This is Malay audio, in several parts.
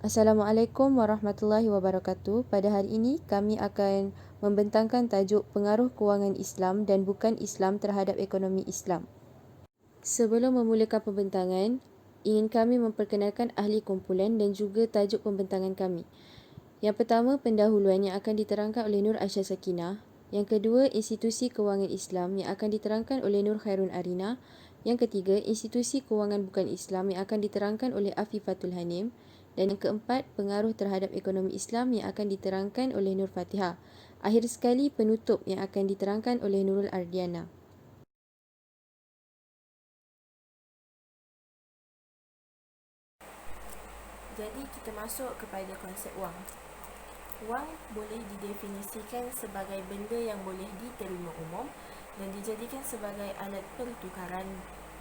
Assalamualaikum warahmatullahi wabarakatuh. Pada hari ini, kami akan membentangkan tajuk pengaruh kewangan Islam dan bukan Islam terhadap ekonomi Islam. Sebelum memulakan pembentangan, ingin kami memperkenalkan ahli kumpulan dan juga tajuk pembentangan kami. Yang pertama, pendahuluan yang akan diterangkan oleh Nur Aisyah Sakinah. Yang kedua, institusi kewangan Islam yang akan diterangkan oleh Nur Khairun Arina. Yang ketiga, institusi kewangan bukan Islam yang akan diterangkan oleh Afifatul Hanim. Dan yang keempat, pengaruh terhadap ekonomi Islam yang akan diterangkan oleh Nur Fatihah. Akhir sekali, penutup yang akan diterangkan oleh Nurul Ardiana. Jadi kita masuk kepada konsep wang. Wang boleh didefinisikan sebagai benda yang boleh diterima umum dan dijadikan sebagai alat pertukaran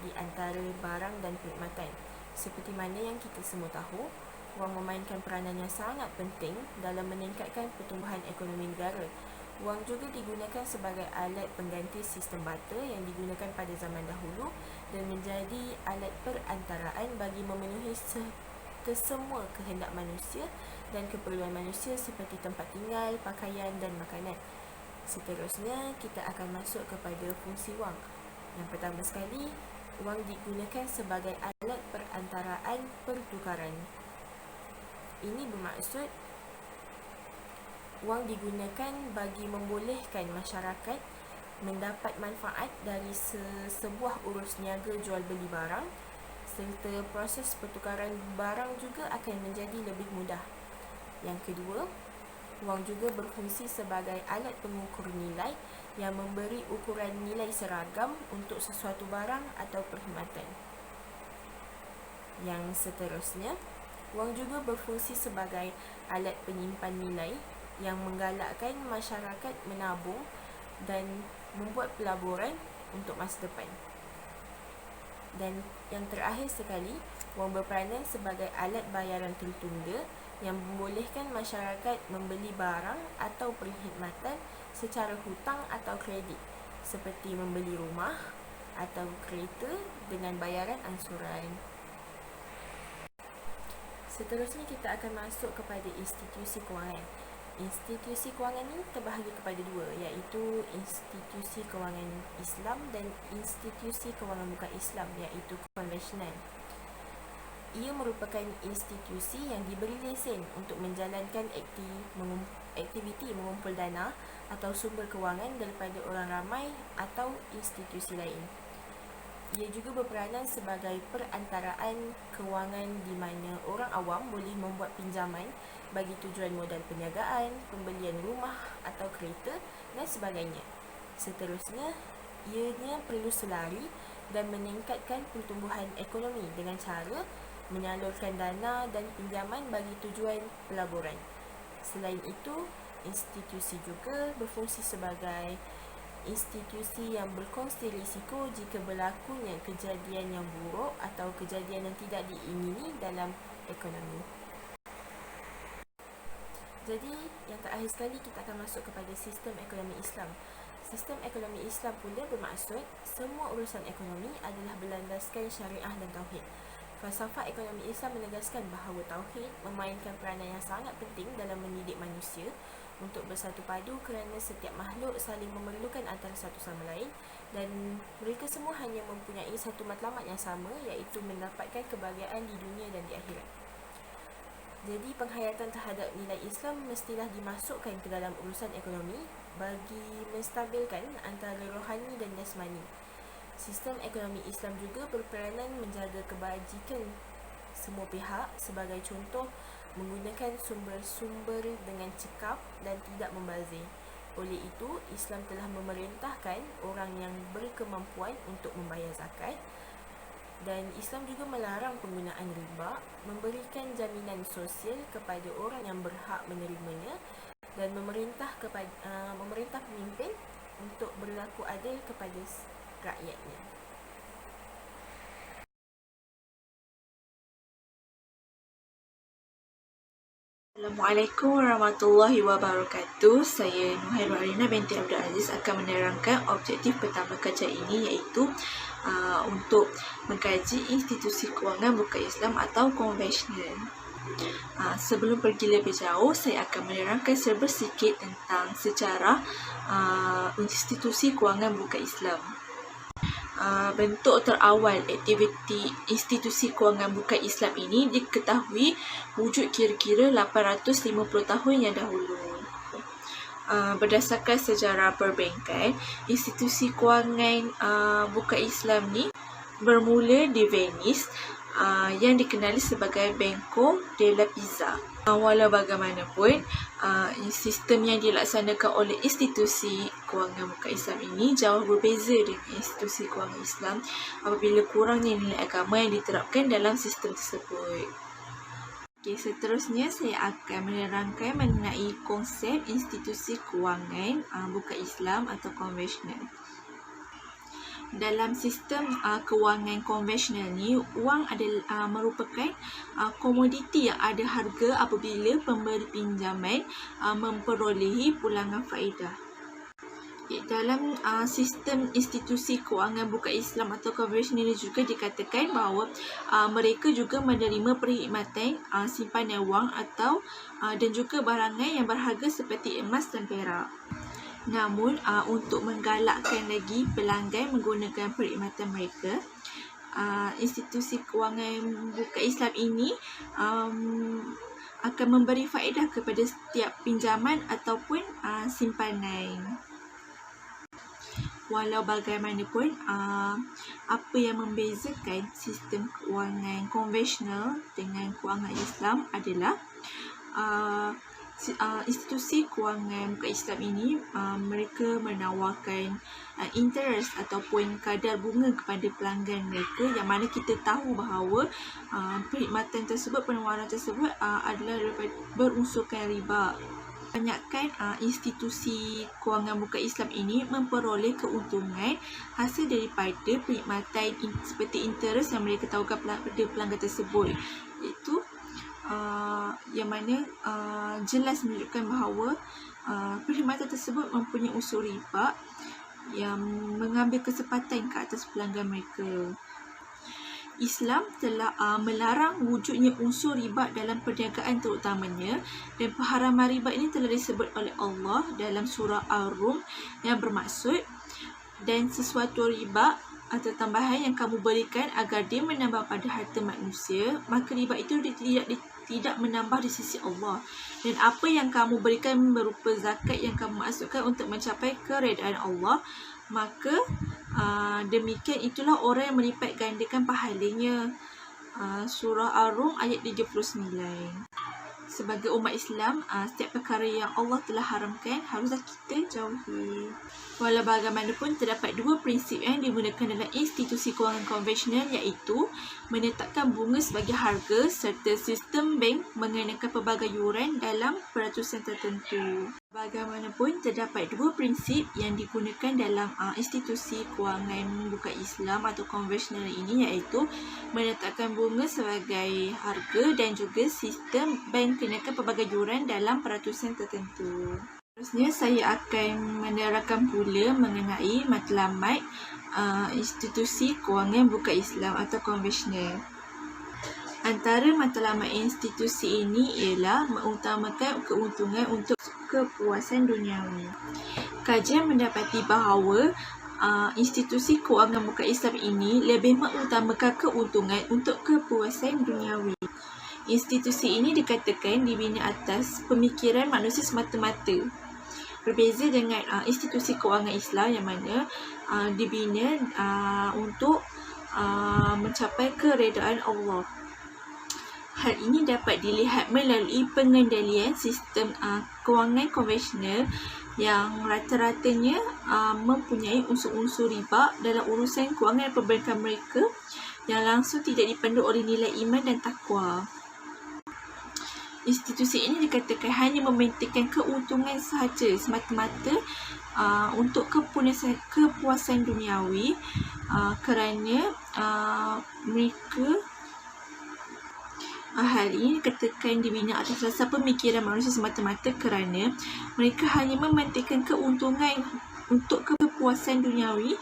di antara barang dan perkhidmatan. Seperti mana yang kita semua tahu, wang memainkan peranan yang sangat penting dalam meningkatkan pertumbuhan ekonomi negara. Wang juga digunakan sebagai alat pengganti sistem barter yang digunakan pada zaman dahulu dan menjadi alat perantaraan bagi memenuhi kesemua kehendak manusia dan keperluan manusia seperti tempat tinggal, pakaian dan makanan. Seterusnya, kita akan masuk kepada fungsi wang. Yang pertama sekali, wang digunakan sebagai alat perantaraan pertukaran. Ini bermaksud wang digunakan bagi membolehkan masyarakat mendapat manfaat dari sebuah urus niaga jual beli barang, serta proses pertukaran barang juga akan menjadi lebih mudah. Yang kedua, wang juga berfungsi sebagai alat pengukur nilai yang memberi ukuran nilai seragam untuk sesuatu barang atau perkhidmatan. Yang seterusnya, wang juga berfungsi sebagai alat penyimpan nilai yang menggalakkan masyarakat menabung dan membuat pelaburan untuk masa depan. Dan yang terakhir sekali, wang berperanan sebagai alat bayaran tertunda yang membolehkan masyarakat membeli barang atau perkhidmatan secara hutang atau kredit, seperti membeli rumah atau kereta dengan bayaran angsuran. Seterusnya kita akan masuk kepada institusi kewangan. Institusi kewangan ini terbahagi kepada dua, iaitu institusi kewangan Islam dan institusi kewangan bukan Islam, iaitu konvensional. Ia merupakan institusi yang diberi lesen untuk menjalankan aktiviti mengumpul dana atau sumber kewangan daripada orang ramai atau institusi lain. Ia juga berperanan sebagai perantaraan kewangan di mana orang awam boleh membuat pinjaman bagi tujuan modal perniagaan, pembelian rumah atau kereta dan sebagainya. Seterusnya, ianya perlu selari dan meningkatkan pertumbuhan ekonomi dengan cara menyalurkan dana dan pinjaman bagi tujuan pelaburan. Selain itu, institusi juga berfungsi sebagai institusi yang berkongsi risiko jika berlakunya kejadian yang buruk atau kejadian yang tidak diingini dalam ekonomi. Jadi, yang terakhir sekali kita akan masuk kepada sistem ekonomi Islam. Sistem ekonomi Islam pula bermaksud semua urusan ekonomi adalah berlandaskan syariah dan tauhid. Falsafah ekonomi Islam menegaskan bahawa tauhid memainkan peranan yang sangat penting dalam mendidik manusia untuk bersatu padu kerana setiap makhluk saling memerlukan antara satu sama lain dan mereka semua hanya mempunyai satu matlamat yang sama, iaitu mendapatkan kebahagiaan di dunia dan di akhirat. Jadi penghayatan terhadap nilai Islam mestilah dimasukkan ke dalam urusan ekonomi bagi menstabilkan antara rohani dan jasmani. Sistem ekonomi Islam juga berperanan menjaga kebajikan semua pihak, sebagai contoh menggunakan sumber-sumber dengan cekap dan tidak membazir. Oleh itu, Islam telah memerintahkan orang yang berkemampuan untuk membayar zakat, dan Islam juga melarang penggunaan riba, memberikan jaminan sosial kepada orang yang berhak menerimanya, dan memerintah pemimpin untuk berlaku adil kepada rakyatnya. Assalamualaikum warahmatullahi wabarakatuh. Saya Nur Khairun Arina binti Abdul Aziz akan menerangkan objektif pertama kajian ini, iaitu untuk mengkaji institusi kewangan bukan Islam atau konvensional. Sebelum pergi lebih jauh, saya akan menerangkan sedikit tentang sejarah institusi kewangan bukan Islam. Bentuk terawal aktiviti institusi kewangan bukan Islam ini diketahui wujud kira-kira 850 tahun yang dahulu. Berdasarkan sejarah perbankan, institusi kewangan bukan Islam ni bermula di Venice yang dikenali sebagai Banco della Pisa. Walau bagaimanapun, sistem yang dilaksanakan oleh institusi kewangan bukan Islam ini jauh berbeza dengan institusi kewangan Islam apabila kurangnya nilai agama yang diterapkan dalam sistem tersebut. Seterusnya saya akan menerangkan mengenai konsep institusi kewangan bukan Islam atau konvensional. Dalam sistem kewangan konvensional ni, wang adalah merupakan komoditi yang ada harga apabila pemberi pinjaman memperolehi pulangan faedah. Dalam sistem institusi kewangan bukan Islam atau konvensional juga dikatakan bahawa mereka juga menerima perkhidmatan simpanan wang atau dan juga barangan yang berharga seperti emas dan perak. Namun, untuk menggalakkan lagi pelanggan menggunakan perkhidmatan mereka, institusi kewangan bukan Islam ini akan memberi faedah kepada setiap pinjaman ataupun simpanan. Walau bagaimanapun, apa yang membezakan sistem kewangan konvensional dengan kewangan Islam adalah institusi kewangan bukan Islam ini mereka menawarkan interest ataupun kadar bunga kepada pelanggan mereka, yang mana kita tahu bahawa perkhidmatan tersebut, penawaran tersebut adalah berunsurkan riba. Kebanyakan institusi kewangan bukan Islam ini memperoleh keuntungan hasil daripada perkhidmatan seperti interest yang mereka tawarkan kepada pelanggan tersebut. Itu yang mana jelas menunjukkan bahawa perkhidmatan tersebut mempunyai unsur riba yang mengambil kesempatan ke atas pelanggan mereka. Islam telah melarang wujudnya unsur riba dalam perniagaan terutamanya, dan pengharaman riba ini telah disebut oleh Allah dalam surah Ar-Rum yang bermaksud, dan sesuatu riba atau tambahan yang kamu berikan agar dia menambah pada harta manusia, maka riba itu tidak menambah di sisi Allah. Dan apa yang kamu berikan berupa zakat yang kamu masukkan untuk mencapai keredaan Allah, maka demikian itulah orang yang melipat gandakan pahalanya. Surah Ar-Rum ayat 39. Sebagai umat Islam, setiap perkara yang Allah telah haramkan haruslah kita jauhi. Walau bagaimanapun, terdapat dua prinsip yang digunakan dalam institusi kewangan konvensional, iaitu menetapkan bunga sebagai harga serta sistem bank mengenakan pelbagai yuran dalam peratusan tertentu. Bagaimanapun, terdapat dua prinsip yang digunakan dalam institusi kewangan bukan Islam atau konvensional ini, iaitu menetapkan bunga sebagai harga dan juga sistem bank kenakan pelbagai yuran dalam peratusan tertentu. Seterusnya, saya akan menerangkan pula mengenai matlamat institusi kewangan bukan Islam atau konvensional. Antara matlamat institusi ini ialah mengutamakan keuntungan untuk kepuasan duniawi. Kajian mendapati bahawa institusi kewangan bukan Islam ini lebih mengutamakan keuntungan untuk kepuasan duniawi. Institusi ini dikatakan dibina atas pemikiran manusia semata-mata. Berbeza dengan institusi kewangan Islam yang mana dibina untuk mencapai keredaan Allah. Hal ini dapat dilihat melalui pengendalian sistem kewangan konvensional yang rata-ratanya mempunyai unsur-unsur riba dalam urusan kewangan perbankan mereka yang langsung tidak dipandu oleh nilai iman dan takwa. Institusi ini dikatakan hanya mementingkan keuntungan sahaja semata-mata untuk kepuasan duniawi kerana mereka hal ini dikatakan dibina atas dasar pemikiran manusia semata-mata kerana mereka hanya mementingkan keuntungan untuk kepuasan duniawi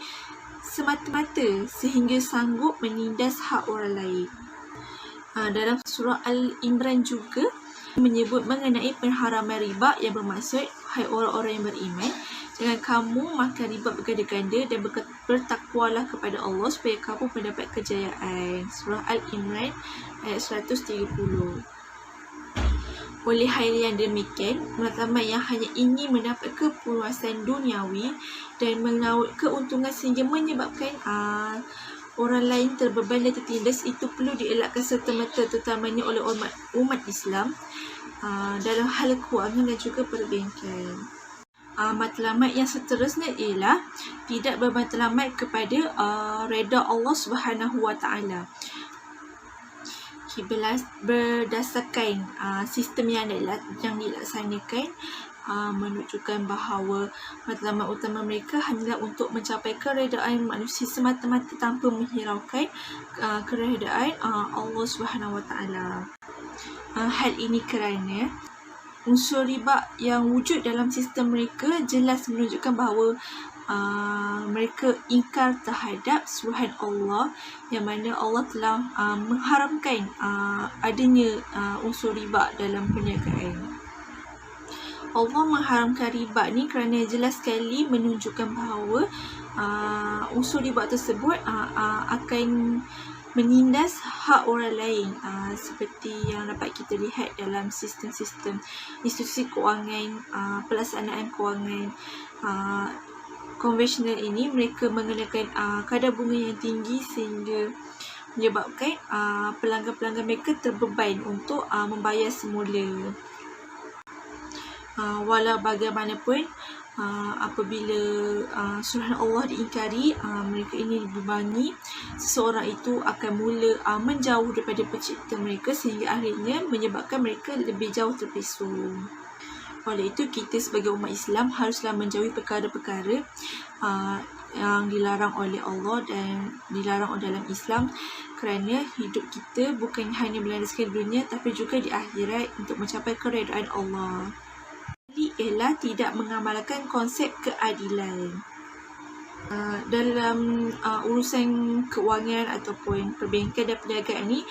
semata-mata sehingga sanggup menindas hak orang lain. Dalam surah Al-Imran juga menyebut mengenai pengharaman riba yang bermaksud, hai orang-orang yang beriman, jangan kamu makan riba berganda-ganda dan bertakwalah kepada Allah supaya kamu mendapat kejayaan. Surah Al-Imran ayat 130. Oleh hal yang demikian, matlamat yang hanya ingin mendapat kepuasan duniawi dan mengaut keuntungan sehingga menyebabkan orang lain terbeban dan tertindas itu perlu dielakkan serta-merta, terutamanya oleh umat Islam dalam hal kewangan dan juga perbankan. Matlamat yang seterusnya ialah tidak bermatlamat kepada reda Allah Subhanahu Wa Taala. Berdasarkan sistem yang dilaksanakan menunjukkan bahawa matlamat utama mereka hanyalah untuk mencapai keredaan manusia semata-mata tanpa menghiraukan keredaan Allah Subhanahu Wa Taala. Hal ini kerana unsur riba yang wujud dalam sistem mereka jelas menunjukkan bahawa mereka ingkar terhadap suruhan Allah, yang mana Allah telah mengharamkan adanya unsur riba dalam perniagaan. Allah mengharamkan riba ni kerana jelas sekali menunjukkan bahawa unsur riba tersebut akan menindas hak orang lain, seperti yang dapat kita lihat dalam sistem-sistem institusi kewangan, pelaksanaan kewangan konvensional ini. Mereka mengenakan kadar bunga yang tinggi sehingga menyebabkan pelanggan-pelanggan mereka terbeban untuk membayar semula. Walau bagaimanapun, apabila suruhan Allah diingkari, mereka ini dibebangi, seseorang itu akan mula menjauh daripada pencipta mereka sehingga akhirnya menyebabkan mereka lebih jauh terpesong. Oleh itu, kita sebagai umat Islam haruslah menjauhi perkara-perkara yang dilarang oleh Allah dan dilarang dalam Islam, kerana hidup kita bukan hanya berlandaskan dunia tapi juga di akhirat untuk mencapai keredaan Allah. Ialah tidak mengamalkan konsep keadilan. Dalam urusan kewangan ataupun perbankan dan perniagaan ni,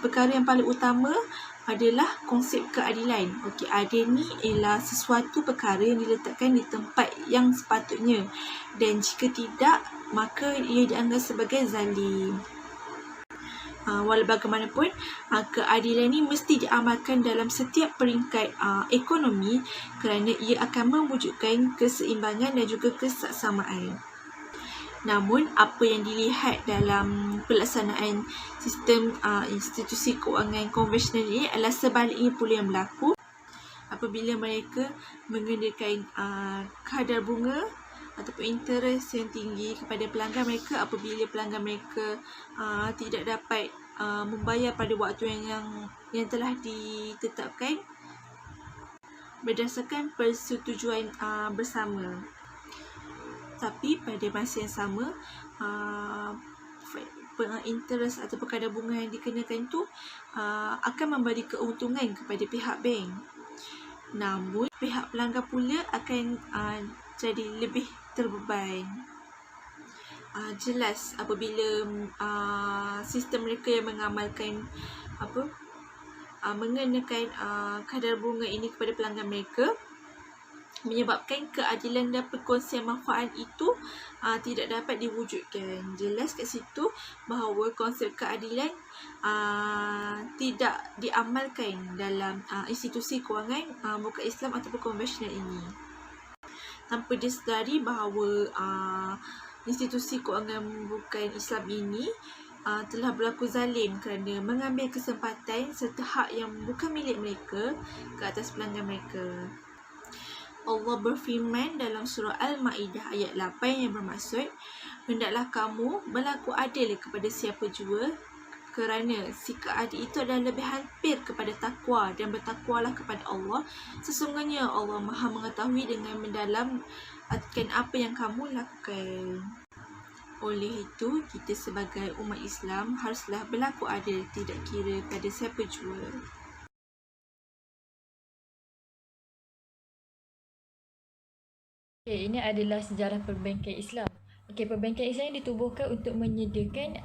perkara yang paling utama adalah konsep keadilan. Okey, adil ni ialah sesuatu perkara yang diletakkan di tempat yang sepatutnya, dan jika tidak, maka ia dianggap sebagai zalim. Walau bagaimanapun, keadilan ni mesti diamalkan dalam setiap peringkat ekonomi kerana ia akan mewujudkan keseimbangan dan juga kesaksamaan. Namun, apa yang dilihat dalam pelaksanaan sistem institusi kewangan konvensional ini adalah sebaliknya pula yang berlaku apabila mereka mengenakan kadar bunga ataupun interest yang tinggi kepada pelanggan mereka apabila pelanggan mereka tidak dapat membayar pada waktu yang telah ditetapkan berdasarkan persetujuan bersama. Tapi pada masa yang sama, interest atau kadar bunga yang dikenakan itu akan memberi keuntungan kepada pihak bank. Namun, pihak pelanggan pula akan jadi lebih terbeban. Jelas apabila sistem mereka yang mengamalkan mengenakan kadar bunga ini kepada pelanggan mereka, menyebabkan keadilan dan perkongsian manfaat itu tidak dapat diwujudkan. Jelas kat situ bahawa konsep keadilan tidak diamalkan dalam institusi kewangan bukan Islam ataupun konvensional ini. Tanpa disedari bahawa institusi kewangan bukan Islam ini telah berlaku zalim kerana mengambil kesempatan serta hak yang bukan milik mereka ke atas pelanggan mereka. Allah berfirman dalam surah Al-Ma'idah ayat 8 yang bermaksud, hendaklah kamu berlaku adil kepada siapa jua, kerana sikap adil itu adalah lebih hampir kepada takwa, dan bertakwalah kepada Allah. Sesungguhnya Allah Maha mengetahui dengan mendalam akan apa yang kamu lakukan. Oleh itu, kita sebagai umat Islam haruslah berlaku adil, tidak kira pada siapa jua. Ini adalah sejarah perbankan Islam. Okey, perbankan Islam ditubuhkan untuk menyediakan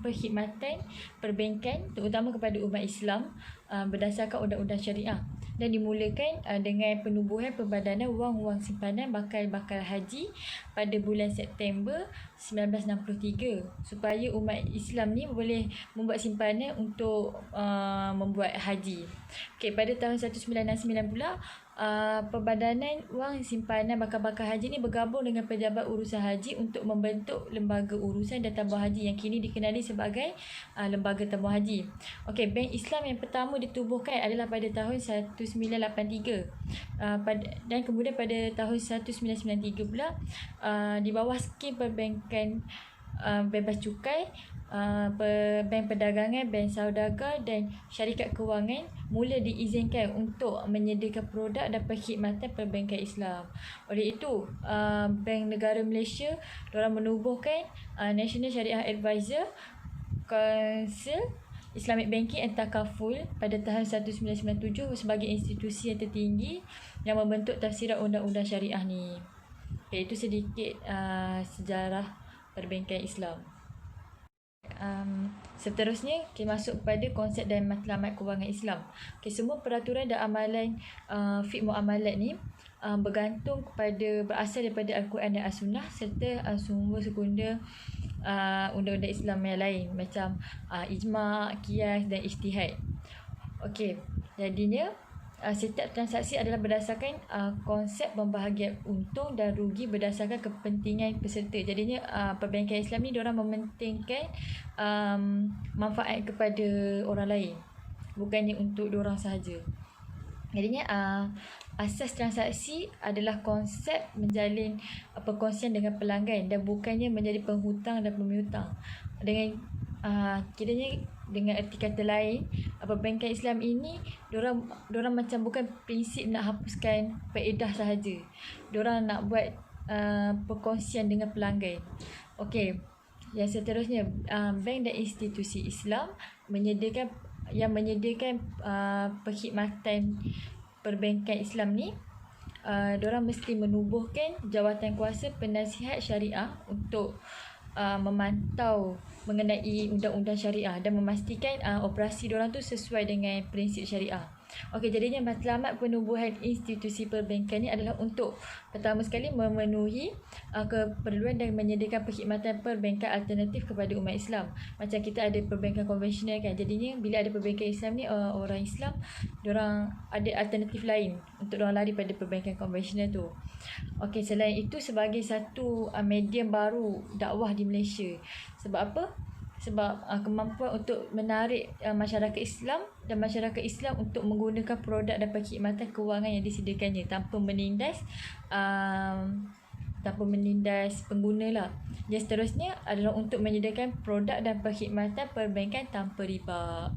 perkhidmatan perbankan terutama kepada umat Islam berdasarkan undang-undang syariah, dan dimulakan dengan penubuhan Perbadanan Wang Simpanan Bakal Haji pada bulan September 1963 supaya umat Islam ni boleh membuat simpanan untuk membuat haji. Okey, pada tahun 1969 pula Perbadanan Wang Simpanan Bakal Haji ni bergabung dengan Pejabat Urusan Haji untuk membentuk Lembaga Urusan dan Tambah Haji yang kini dikenali sebagai Lembaga Tambah Haji. Okey, Bank Islam yang pertama ditubuhkan adalah pada tahun 1983. Dan kemudian pada tahun 1993 pula di bawah skim perbankan bebas cukai, bank perdagangan, bank saudagar dan syarikat kewangan mula diizinkan untuk menyediakan produk dan perkhidmatan perbankan Islam. Oleh itu, Bank Negara Malaysia diorang menubuhkan National Shariah Advisor Council Islamic Banking and Takaful pada tahun 1997 sebagai institusi yang tertinggi yang membentuk tafsiran undang-undang syariah ni. Okay, itu sedikit sejarah perbankan Islam. Seterusnya kita masuk kepada konsep dan matlamat kewangan Islam. Okay, semua peraturan dan amalan fiqh muamalat ni bergantung berasal daripada Al-Quran dan As-Sunnah serta sumber sekunder undang-undang Islam yang lain macam ijma', qiyas dan ijtihad. Okey, jadinya setiap transaksi adalah berdasarkan konsep pembahagian untung dan rugi berdasarkan kepentingan peserta. Jadinya perbankan Islam ni diorang mementingkan manfaat kepada orang lain, bukannya untuk diorang sahaja. Jadinya asas transaksi adalah konsep menjalin perkongsian dengan pelanggan dan bukannya menjadi penghutang dan pemihutang. Kiranya dengan erti kata lain, perbankan Islam ini diorang macam bukan prinsip nak hapuskan faedah sahaja. Diorang nak buat perkongsian dengan pelanggan. Okey, yang seterusnya, bank dan institusi Islam menyediakan perkhidmatan perbankan Islam ni. Diorang mesti menubuhkan jawatan kuasa penasihat syariah untuk memantau mengenai undang-undang syariah dan memastikan operasi diorang tu sesuai dengan prinsip syariah. Okey, jadinya matlamat penubuhan institusi perbankan ni adalah untuk pertama sekali memenuhi keperluan dan menyediakan perkhidmatan perbankan alternatif kepada umat Islam. Macam kita ada perbankan konvensional kan. Jadinya bila ada perbankan Islam ni, orang Islam diorang ada alternatif lain untuk diorang lari pada perbankan konvensional tu. Okey, selain itu sebagai satu medium baru dakwah di Malaysia. Sebab apa? Sebab kemampuan untuk menarik masyarakat Islam dan masyarakat Islam untuk menggunakan produk dan perkhidmatan kewangan yang disediakannya tanpa menindas pengguna lah. Yang seterusnya adalah untuk menyediakan produk dan perkhidmatan perbankan tanpa riba.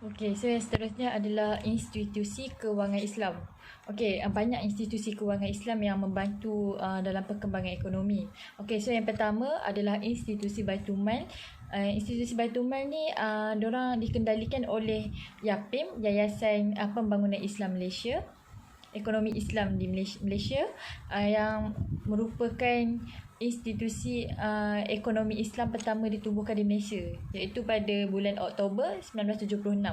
Okey, so yang seterusnya adalah institusi kewangan Islam. Okey, banyak institusi kewangan Islam yang membantu dalam perkembangan ekonomi. Okey, so yang pertama adalah institusi Baitul Mal. Institusi Baitul Mal ni diorang dikendalikan oleh YAPIM, Yayasan Pembangunan Islam Malaysia, Ekonomi Islam di Malaysia, yang merupakan institusi ekonomi Islam pertama ditubuhkan di Malaysia, iaitu pada bulan Oktober 1976.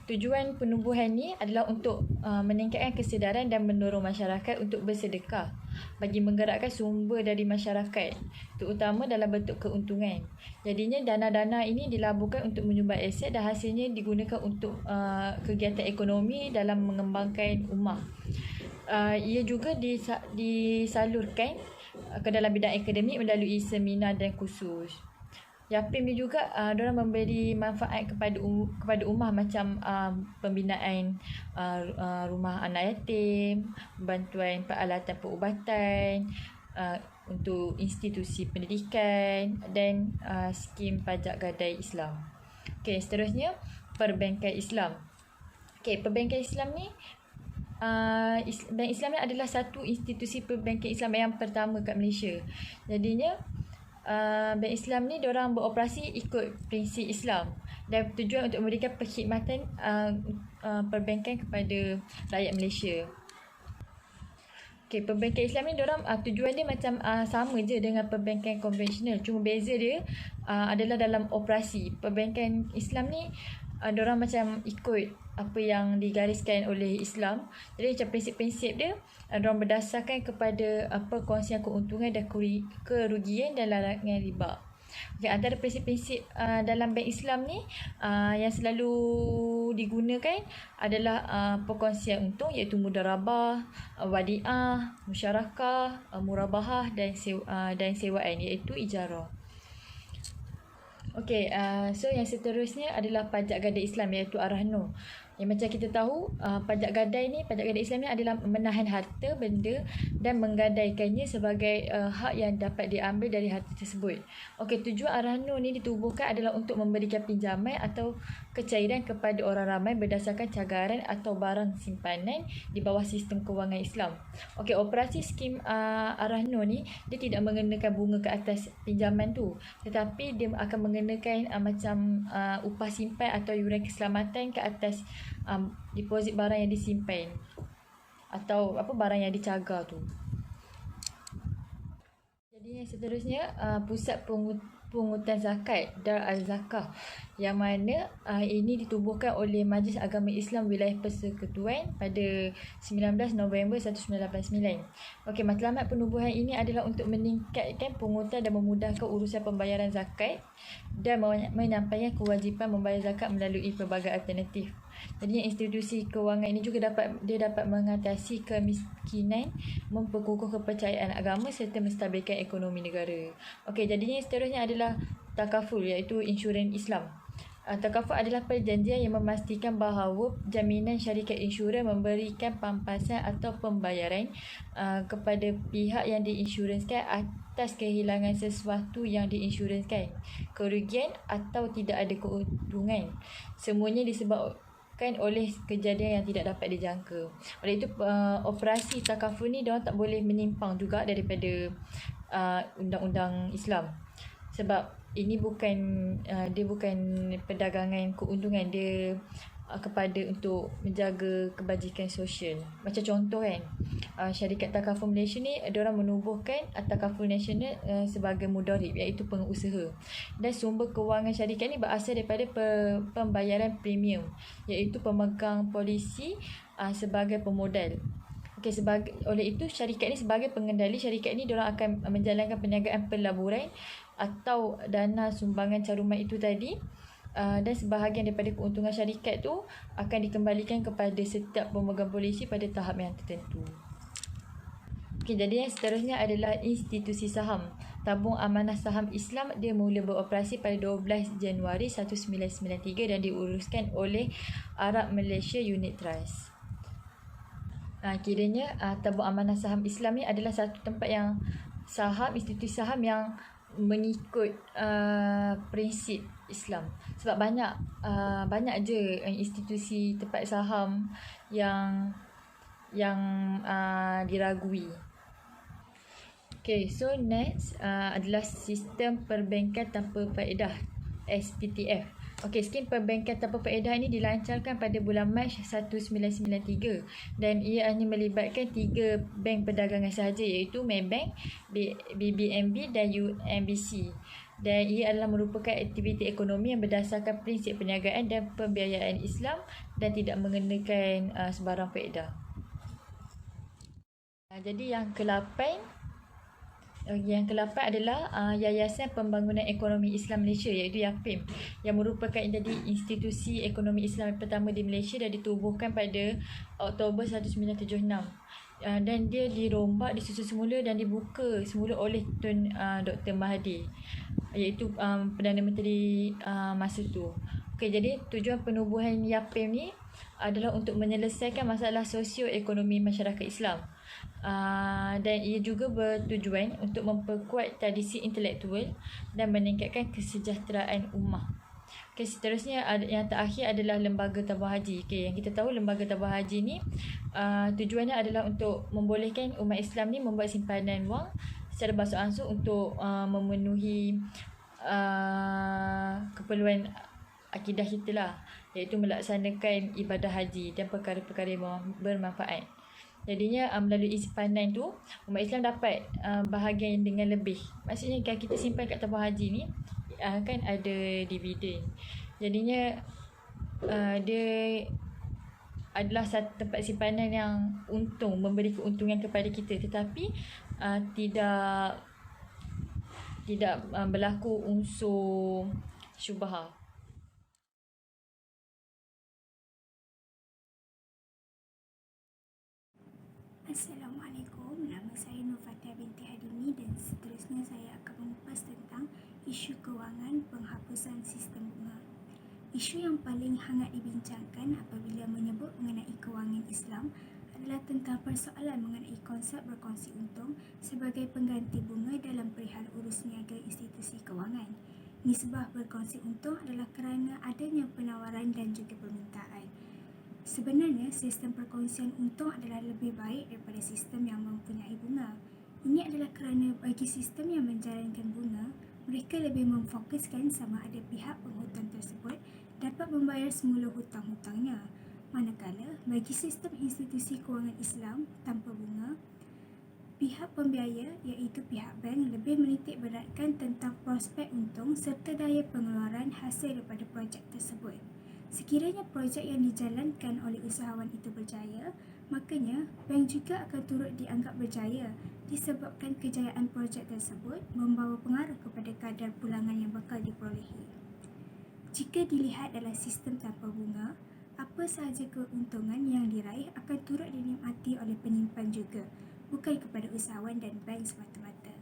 Tujuan penubuhan ni adalah untuk meningkatkan kesedaran dan mendorong masyarakat untuk bersedekah bagi menggerakkan sumber dari masyarakat, terutama dalam bentuk keuntungan. Jadinya dana-dana ini dilaburkan untuk menyumbat aset dan hasilnya digunakan untuk kegiatan ekonomi dalam mengembangkan ummah. Ia juga disalurkan ke dalam bidang akademik melalui seminar dan kursus. YAPIM ni juga diorang memberi manfaat kepada ummah macam pembinaan rumah anak yatim, bantuan peralatan perubatan untuk institusi pendidikan dan skim pajak gadai Islam. Okey, seterusnya perbankan Islam. Okey, perbankan Islam ni Bank Islam ni adalah satu institusi perbankan Islam yang pertama kat Malaysia. Jadinya Bank Islam ni diorang beroperasi ikut prinsip Islam dan tujuan untuk memberikan perkhidmatan perbankan kepada rakyat Malaysia. Okey, perbankan Islam ni diorang tujuan dia macam sama je dengan perbankan konvensional. Cuma beza dia adalah dalam operasi. Perbankan Islam ni diorang macam ikut apa yang digariskan oleh Islam. Jadi macam prinsip-prinsip dia diorang berdasarkan kepada perkongsian keuntungan dan kerugian dan larangan riba. Okay, antara prinsip-prinsip dalam bank Islam ni yang selalu digunakan adalah perkongsian untung iaitu mudarabah, wadiah, musyarakah, murabahah dan sewaan iaitu ijarah. Okey, so yang seterusnya adalah pajak gadai Islam iaitu Ar-Rahnu. Yang macam kita tahu, pajak gadai Islam ni adalah menahan harta benda dan menggadaikannya sebagai hak yang dapat diambil dari harta tersebut. Okey, tujuan Ar-Rahnu ni ditubuhkan adalah untuk memberikan pinjaman atau kecairan kepada orang ramai berdasarkan cagaran atau barang simpanan di bawah sistem kewangan Islam. Okey, operasi skim Ar-Rahnu ni dia tidak mengenakan bunga ke atas pinjaman tu, tetapi dia akan mengenakan macam upah simpan atau yuran keselamatan ke atas deposit barang yang disimpan atau barang yang dicagar tu. Jadi yang seterusnya pusat pungutan zakat Dar Al-Zakah, yang mana ini ditubuhkan oleh Majlis Agama Islam Wilayah Persekutuan pada 19 November 1989. Okey, matlamat penubuhan ini adalah untuk meningkatkan pungutan dan memudahkan urusan pembayaran zakat dan menyampaikan kewajipan membayar zakat melalui pelbagai alternatif. Jadi institusi kewangan ini juga dapat mengatasi kemiskinan, memperkukuh kepercayaan agama serta menstabilkan ekonomi negara. Okey, jadinya seterusnya adalah takaful iaitu insurans Islam. Takaful adalah perjanjian yang memastikan bahawa jaminan syarikat insurans memberikan pampasan atau pembayaran kepada pihak yang diinsyuranskan atas kehilangan sesuatu yang diinsyuranskan, kerugian atau tidak ada keuntungan. Semuanya disebabkan oleh kejadian yang tidak dapat dijangka. Oleh itu operasi takaful ni diorang tak boleh menyimpang juga daripada undang-undang Islam. Sebab ini dia bukan perdagangan keuntungan, dia kepada untuk menjaga kebajikan sosial. Macam contoh kan, syarikat takaful Malaysia ni diorang menubuhkan takaful nasional sebagai mudarib iaitu pengusaha, dan sumber kewangan syarikat ni berasal daripada pembayaran premium iaitu pemegang polisi sebagai pemodal. Okey, oleh itu syarikat ni sebagai pengendali, syarikat ni diorang akan menjalankan perniagaan pelaburan atau dana sumbangan caruman itu tadi, dan sebahagian daripada keuntungan syarikat tu akan dikembalikan kepada setiap pemegang polisi pada tahap yang tertentu. Okey, jadi yang seterusnya adalah institusi saham. Tabung Amanah Saham Islam dia mula beroperasi pada 12 Januari 1993 dan diuruskan oleh Arab Malaysia Unit Trust. Kiranya Tabung Amanah Saham Islam ni adalah satu tempat yang institusi saham yang mengikut prinsip Islam. Sebab banyak je institusi tempat saham yang diragui. Okay, so next adalah sistem perbankan tanpa faedah, SPTF. Okey, skim perbankan tanpa faedah ini dilancarkan pada bulan Mac 1993 dan ia hanya melibatkan 3 bank perdagangan sahaja iaitu Maybank, BBNB dan UNBC. Dan ia adalah merupakan aktiviti ekonomi yang berdasarkan prinsip perniagaan dan pembiayaan Islam dan tidak mengenakan sebarang faedah. Jadi yang ke-8 adalah Yayasan Pembangunan Ekonomi Islam Malaysia iaitu YAPIM, yang merupakan jadi institusi ekonomi Islam pertama di Malaysia dan ditubuhkan pada Oktober 1976. Dan dia dirombak, disusun semula dan dibuka semula oleh Tun Dr. Mahathir, iaitu Perdana Menteri masa tu. Okey, jadi tujuan penubuhan YAPIM ni adalah untuk menyelesaikan masalah sosioekonomi masyarakat Islam. Dan ia juga bertujuan untuk memperkuat tradisi intelektual dan meningkatkan kesejahteraan ummah. Okay, seterusnya yang terakhir adalah Lembaga Tabung Haji. Okay, yang kita tahu Lembaga Tabung Haji ni tujuannya adalah untuk membolehkan umat Islam ni membuat simpanan wang secara beransur-ansur untuk memenuhi keperluan akidah kita lah, iaitu melaksanakan ibadah haji dan perkara-perkara yang bermanfaat. Jadinya melalui simpanan tu umat Islam dapat bahagian dengan lebih. Maksudnya kalau kita simpan kat tabung haji ni kan ada dividen. Jadinya dia adalah satu tempat simpanan yang memberi keuntungan kepada kita, tetapi tidak berlaku unsur syubhah. Assalamualaikum, nama saya Nur Fatia binti Hadimi dan seterusnya saya akan mengupas tentang isu kewangan penghapusan sistem bunga. Isu yang paling hangat dibincangkan apabila menyebut mengenai kewangan Islam adalah tentang persoalan mengenai konsep berkongsi untung sebagai pengganti bunga dalam perihal urus niaga institusi kewangan. Nisbah berkongsi untung adalah kerana adanya penawaran dan juga permintaan. Sebenarnya, sistem perkongsian untung adalah lebih baik daripada sistem yang mempunyai bunga. Ini adalah kerana bagi sistem yang menjalankan bunga, mereka lebih memfokuskan sama ada pihak penghutang tersebut dapat membayar semula hutang-hutangnya. Manakala, bagi sistem institusi kewangan Islam tanpa bunga, pihak pembiaya iaitu pihak bank lebih menitik beratkan tentang prospek untung serta daya pengeluaran hasil daripada projek tersebut. Sekiranya projek yang dijalankan oleh usahawan itu berjaya, makanya bank juga akan turut dianggap berjaya disebabkan kejayaan projek tersebut membawa pengaruh kepada kadar pulangan yang bakal diperolehi. Jika dilihat dalam sistem tanpa bunga, apa sahaja keuntungan yang diraih akan turut dinikmati oleh penyimpan juga, bukan kepada usahawan dan bank semata-mata.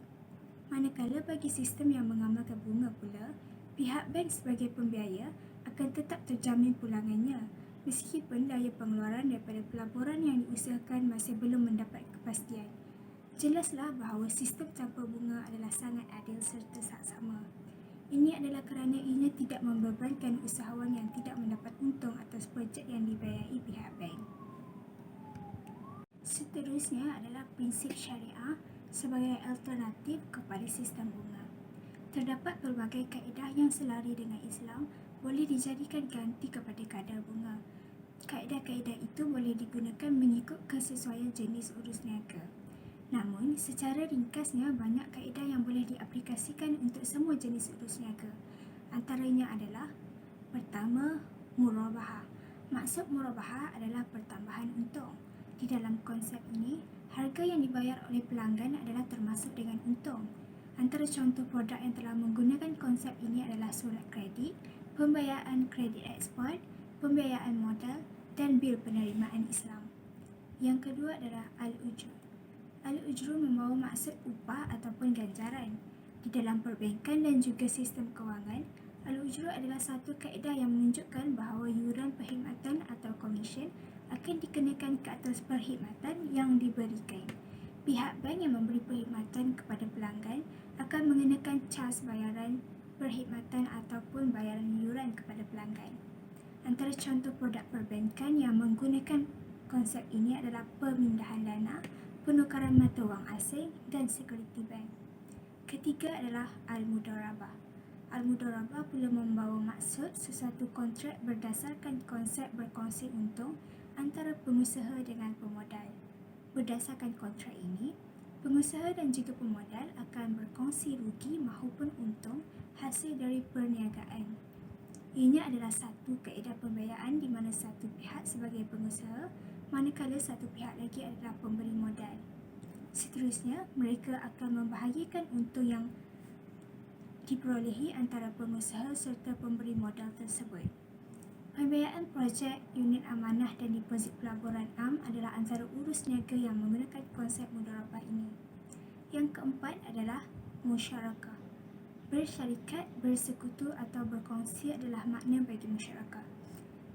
Manakala bagi sistem yang mengamalkan bunga pula, pihak bank sebagai pembiaya akan tetap terjamin pulangannya meskipun daya pengeluaran daripada pelaburan yang diusahakan masih belum mendapat kepastian. Jelaslah bahawa sistem tanpa bunga adalah sangat adil serta saksama. Ini adalah kerana ianya tidak membebankan usahawan yang tidak mendapat untung atas projek yang dibiayai pihak bank. Seterusnya adalah prinsip syariah sebagai alternatif kepada sistem bunga. Terdapat pelbagai kaedah yang selari dengan Islam boleh dijadikan ganti kepada kadar bunga. Kaedah-kaedah itu boleh digunakan mengikut kesesuaian jenis urus niaga. Namun, secara ringkasnya banyak kaedah yang boleh diaplikasikan untuk semua jenis urus niaga. Antaranya adalah: pertama, murabahah. Maksud murabahah adalah pertambahan untung. Di dalam konsep ini, harga yang dibayar oleh pelanggan adalah termasuk dengan untung. Antara contoh produk yang telah menggunakan konsep ini adalah surat kredit, pembiayaan kredit ekspor, pembiayaan modal dan bil penerimaan Islam. Yang kedua adalah al-ujur. Al-ujur membawa maksud upah ataupun ganjaran. Di dalam perbankan dan juga sistem kewangan, al-ujur adalah satu kaedah yang menunjukkan bahawa yuran perkhidmatan atau komisen akan dikenakan ke atas perkhidmatan yang diberikan. Pihak bank yang memberi perkhidmatan kepada pelanggan akan mengenakan cas bayaran perkhidmatan ataupun bayaran yuran kepada pelanggan. Antara contoh produk perbankan yang menggunakan konsep ini adalah pemindahan dana, penukaran mata wang asing dan security bank. Ketiga adalah al-mudarabah. Al-mudarabah pula membawa maksud sesuatu kontrak berdasarkan konsep berkongsi untung antara pengusaha dengan pemodal. Berdasarkan kontrak ini, pengusaha dan juga pemodal akan berkongsi rugi maupun untung hasil dari perniagaan. Ianya adalah satu kaedah pembiayaan di mana satu pihak sebagai pengusaha, manakala satu pihak lagi adalah pemberi modal. Seterusnya, mereka akan membahagikan untung yang diperolehi antara pengusaha serta pemberi modal tersebut. Pembiayaan projek, unit amanah dan deposit pelaburan am adalah antara urus niaga yang menggunakan konsep mudarabah ini. Yang keempat adalah musyarakah. Bersyarikat, bersekutu atau berkongsi adalah makna bagi musyarakah.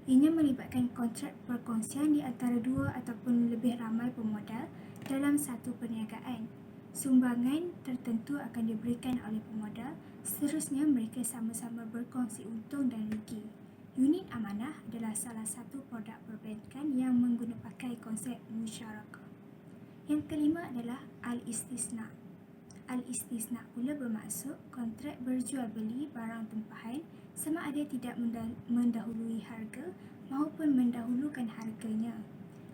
Ianya melibatkan kontrak perkongsian di antara dua ataupun lebih ramai pemodal dalam satu perniagaan. Sumbangan tertentu akan diberikan oleh pemodal, seterusnya mereka sama-sama berkongsi untung dan rugi. Unit amanah adalah salah satu produk perbankan yang menggunakan konsep musyarakah. Yang kelima adalah al-istisna. Al-istisna pula bermaksud kontrak berjual beli barang tempahan sama ada tidak mendahului harga maupun mendahulukan harganya.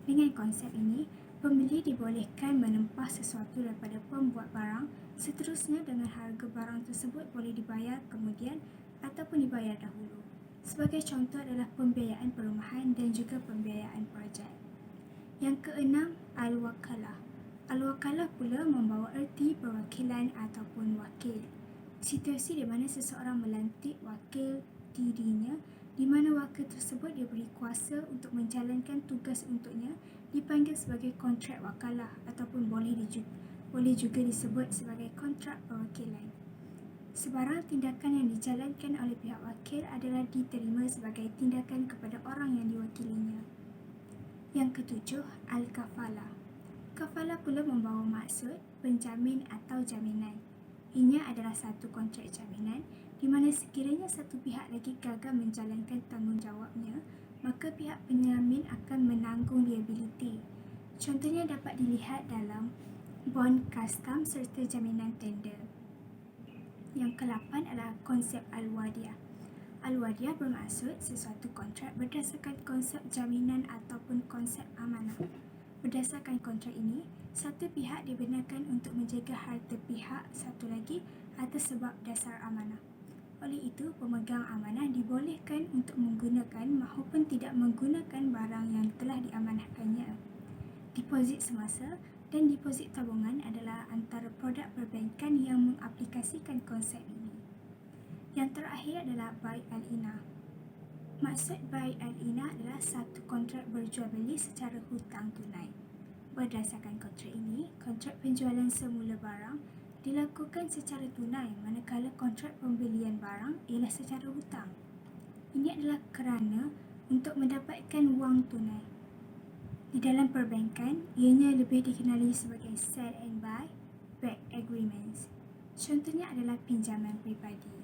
Dengan konsep ini, Pembeli dibolehkan menempah sesuatu daripada pembuat barang, seterusnya dengan harga barang tersebut boleh dibayar kemudian ataupun dibayar dahulu. Sebagai contoh adalah pembiayaan perumahan dan juga pembiayaan projek. Yang keenam, al-wakalah. Al-wakalah pula membawa erti perwakilan ataupun wakil. Situasi di mana seseorang melantik wakil dirinya, di mana wakil tersebut diberi kuasa untuk menjalankan tugas untuknya, dipanggil sebagai kontrak wakalah ataupun boleh juga disebut sebagai kontrak perwakilan. Sebarang tindakan yang dijalankan oleh pihak wakil adalah diterima sebagai tindakan kepada orang yang diwakilinya. Yang ketujuh, al-kafalah. Kafalah pula membawa maksud penjamin atau jaminan. Ianya adalah satu kontrak jaminan di mana sekiranya satu pihak lagi gagal menjalankan tanggungjawabnya, maka pihak penjamin akan menanggung liability. Contohnya dapat dilihat dalam bond custom serta jaminan tender. Yang ke-8 adalah konsep al-wadiyah. Al-wadiyah bermaksud sesuatu kontrak berdasarkan konsep jaminan ataupun konsep amanah. Berdasarkan kontrak ini, satu pihak dibenarkan untuk menjaga harta pihak satu lagi atas sebab dasar amanah. Oleh itu, pemegang amanah dibolehkan untuk menggunakan maupun tidak menggunakan barang yang telah diamanahkannya. Deposit semasa dan deposit tabungan adalah antara produk perbankan yang mengaplikasikan konsep ini. Yang terakhir adalah bai' al-inah. Maksud bai' al-inah adalah satu kontrak berjual beli secara hutang tunai. Berdasarkan kontrak ini, kontrak penjualan semula barang dilakukan secara tunai, manakala kontrak pembelian barang ialah secara hutang. Ini adalah kerana untuk mendapatkan wang tunai. Di dalam perbankan, ianya lebih dikenali sebagai sell and buy back agreements. Contohnya adalah pinjaman peribadi.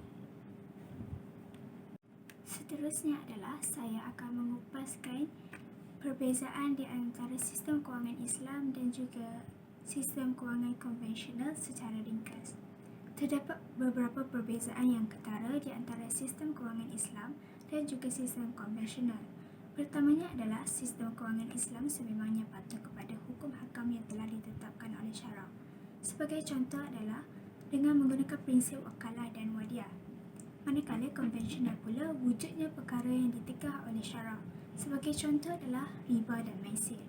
Seterusnya adalah saya akan mengupaskan perbezaan di antara sistem kewangan Islam dan juga sistem kewangan konvensional secara ringkas. Terdapat beberapa perbezaan yang ketara di antara sistem kewangan Islam dan juga sistem konvensional. Pertamanya adalah sistem kewangan Islam sememangnya patuh kepada hukum hakam yang telah ditetapkan oleh syarak. Sebagai contoh adalah dengan menggunakan prinsip wakalah dan wadiah. Manakala konvensional pula wujudnya perkara yang ditegah oleh syarak. Sebagai contoh adalah riba dan maisir.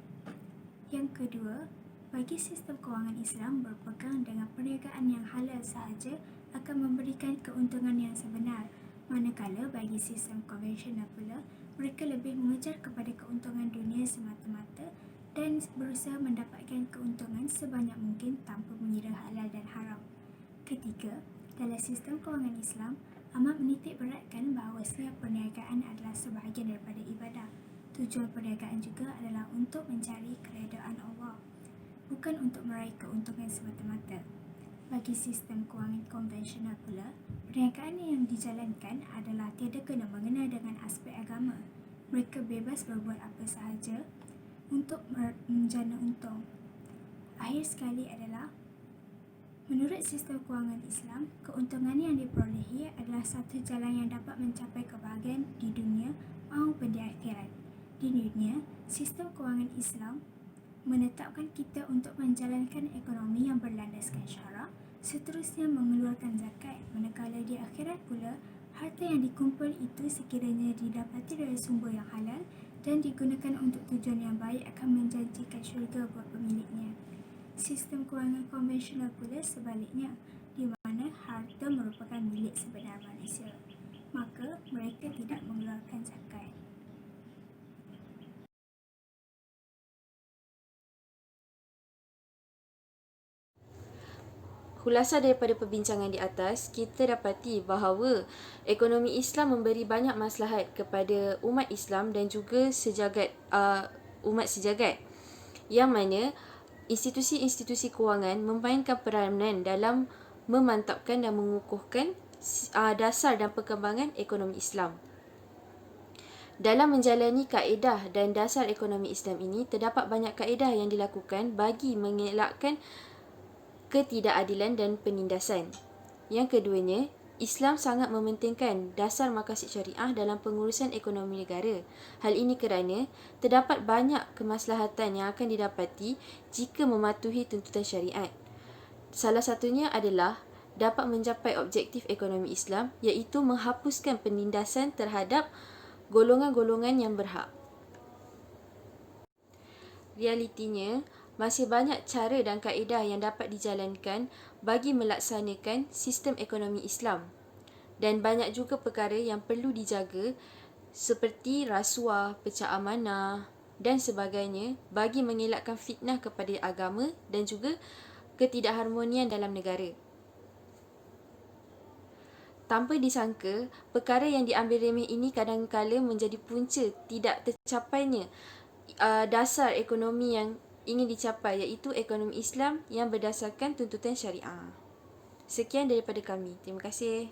Yang kedua, bagi sistem kewangan Islam berpegang dengan perniagaan yang halal sahaja akan memberikan keuntungan yang sebenar. Manakala bagi sistem konvensional pula, mereka lebih mengejar kepada keuntungan dunia semata-mata dan berusaha mendapatkan keuntungan sebanyak mungkin tanpa mengira halal dan haram. Ketiga, dalam sistem kewangan Islam, amat menitik beratkan bahawasanya perniagaan adalah sebahagian daripada ibadah. Tujuan perniagaan juga adalah untuk mencari keredaan Allah, bukan untuk meraih keuntungan semata-mata. Bagi sistem kewangan konvensional pula, perniagaan yang dijalankan adalah tiada kena-mengena dengan aspek agama. Mereka bebas berbuat apa sahaja untuk menjana untung. Akhir sekali adalah, menurut sistem kewangan Islam, keuntungan yang diperolehi adalah satu jalan yang dapat mencapai kebahagiaan di dunia maupun di akhirat. Di dunia, sistem kewangan Islam menetapkan kita untuk menjalankan ekonomi yang berlandaskan syarak, seterusnya mengeluarkan zakat, manakala di akhirat pula, harta yang dikumpul itu sekiranya didapati dari sumber yang halal dan digunakan untuk tujuan yang baik akan menjanjikan syurga buat pemiliknya. Sistem kewangan konvensional pula sebaliknya, di mana harta merupakan milik sebenar manusia, maka mereka tidak mengeluarkan zakat. Khulasa daripada perbincangan di atas, kita dapati bahawa ekonomi Islam memberi banyak maslahat kepada umat Islam dan juga umat sejagat, yang mana institusi-institusi kewangan memainkan peranan dalam memantapkan dan mengukuhkan dasar dan perkembangan ekonomi Islam. Dalam menjalani kaedah dan dasar ekonomi Islam ini, terdapat banyak kaedah yang dilakukan bagi mengelakkan ketidakadilan dan penindasan. Yang keduanya, Islam sangat mementingkan dasar maqasid syariah dalam pengurusan ekonomi negara. Hal ini kerana terdapat banyak kemaslahatan yang akan didapati jika mematuhi tuntutan syariat. Salah satunya adalah dapat mencapai objektif ekonomi Islam, iaitu menghapuskan penindasan terhadap golongan-golongan yang berhak. Realitinya, masih banyak cara dan kaedah yang dapat dijalankan bagi melaksanakan sistem ekonomi Islam. Dan banyak juga perkara yang perlu dijaga seperti rasuah, pecah amanah dan sebagainya bagi mengelakkan fitnah kepada agama dan juga ketidakharmonian dalam negara. Tanpa disangka, perkara yang diambil remeh ini kadang-kala menjadi punca tidak tercapainya dasar ekonomi yang ingin dicapai, iaitu ekonomi Islam yang berdasarkan tuntutan syariah. Sekian daripada kami. Terima kasih.